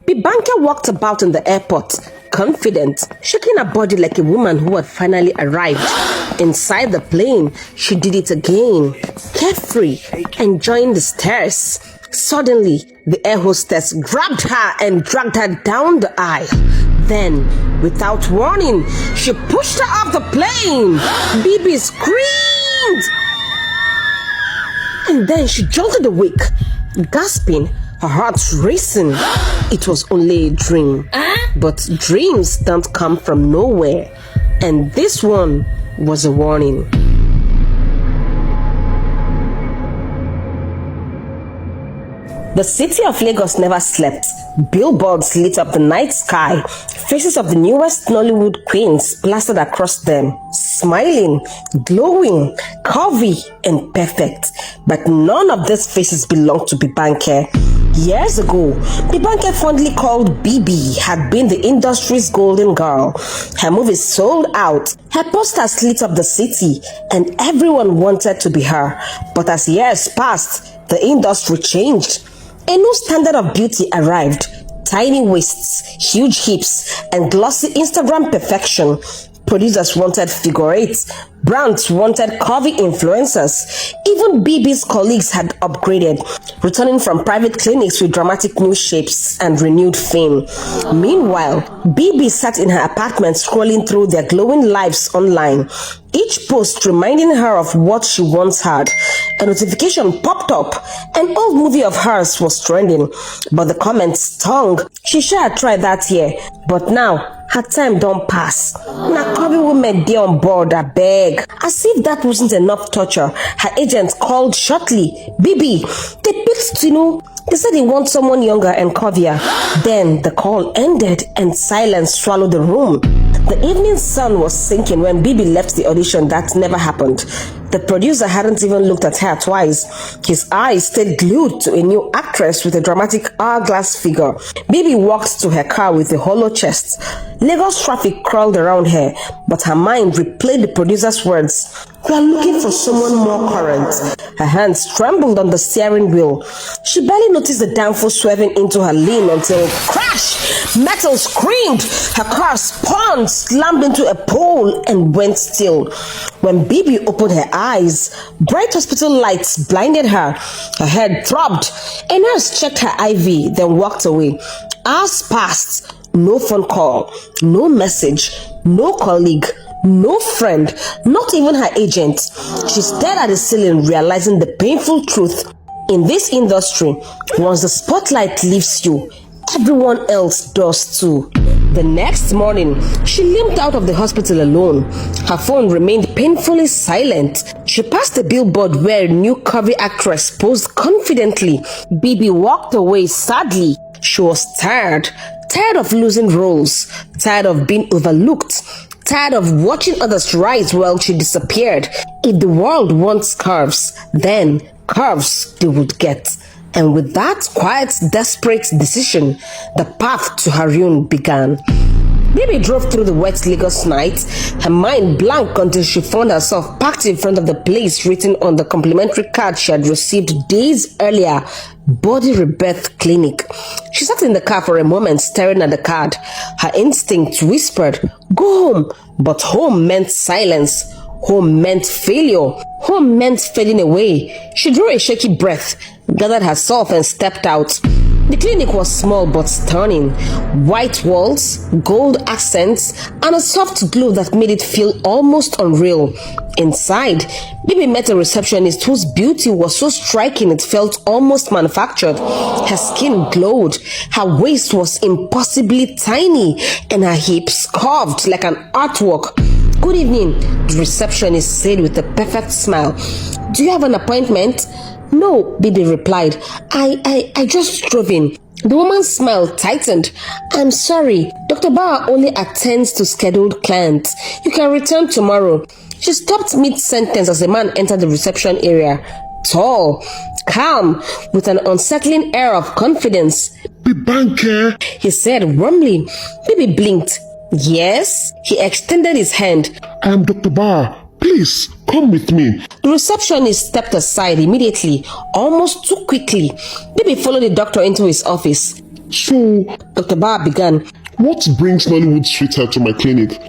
Bibanke walked about in the airport, confident, shaking her body like a woman who had finally arrived. Inside the plane, she did it again, carefree, enjoying the stairs. Suddenly, the air hostess grabbed her and dragged her down the aisle. Then, without warning, she pushed her off the plane. Bibi screamed. And then she jolted awake, gasping, her heart racing. It was only a dream. But dreams don't come from nowhere. And this one was a warning. The city of Lagos never slept. Billboards lit up the night sky. Faces of the newest Nollywood queens plastered across them, smiling, glowing, curvy, and perfect. But none of these faces belonged to Bibanke. Years ago, Bibanke, fondly called Bibi, had been the industry's golden girl. Her movies sold out. Her posters lit up the city, and everyone wanted to be her. But as years passed, the industry changed. A new standard of beauty arrived. Tiny waists, huge hips, and glossy Instagram perfection. Producers wanted figure eights. Brands wanted curvy influencers. Even Bibi's colleagues had upgraded, returning from private clinics with dramatic new shapes and renewed fame. Meanwhile, Bibi sat in her apartment scrolling through their glowing lives online, each post reminding her of what she once had. A notification popped up. An old movie of hers was trending, but the comments stung. She sure had tried that year, but now her time don't pass. Na curvy women dey on board, I beg. As if that wasn't enough torture, her agent called shortly. Bibi, they picked Tinu. They said they want someone younger and curvier. Then the call ended and silence swallowed the room. The evening sun was sinking when Bibi left the audition. That never happened. The producer hadn't even looked at her twice. His eyes stayed glued to a new actress with a dramatic hourglass figure. Bibi walked to her car with a hollow chest. Lagos traffic crawled around her, but her mind replayed the producer's words. "We are looking for someone more current." Her hands trembled on the steering wheel. She barely noticed the downfall swerving into her lane until crash! Metal screamed. Her car spun, slammed into a pole, and went still. When Bibi opened her eyes, bright hospital lights blinded her. Her head throbbed. A nurse checked her IV, then walked away. Hours passed. No phone call, no message, no colleague, no friend, not even her agent. She stared at the ceiling, realizing the painful truth. In this industry, once the spotlight leaves you, everyone else does too. The next morning, she limped out of the hospital alone. Her phone remained painfully silent. She passed a billboard where a new curvy actress posed confidently. Bibi walked away sadly. She was tired of losing roles, tired of being overlooked, tired of watching others rise while she disappeared. If the world wants curves, then curves they would get. And with that quiet, desperate decision, the path to her ruin began. Bibi drove through the wet Lagos night, her mind blank until she found herself parked in front of the place written on the complimentary card she had received days earlier, Body Rebirth Clinic. She sat in the car for a moment staring at the card. Her instinct whispered, "Go home," but home meant silence. Home meant failure. Home meant fading away. She drew a shaky breath, gathered herself and stepped out. The clinic was small but stunning. White walls, gold accents, and a soft glow that made it feel almost unreal. Inside, Bibi met a receptionist whose beauty was so striking it felt almost manufactured. Her skin glowed, her waist was impossibly tiny, and her hips curved like an artwork. "Good evening," the receptionist said with a perfect smile. "Do you have an appointment?" "No," Bibi replied. I just drove in." The woman's smile tightened. "I'm sorry, Dr. Bauer only attends to scheduled clients. You can return tomorrow." She stopped mid-sentence as a man entered the reception area. Tall, calm, with an unsettling air of confidence. "Bibanke," he said warmly. Bibi blinked. "Yes?" He extended his hand. "I am Dr. Bauer. Please, come with me." The receptionist stepped aside immediately, almost too quickly. Bibi followed the doctor into his office. So, Dr. Bar began. what brings Nollywood sweetheart to my clinic?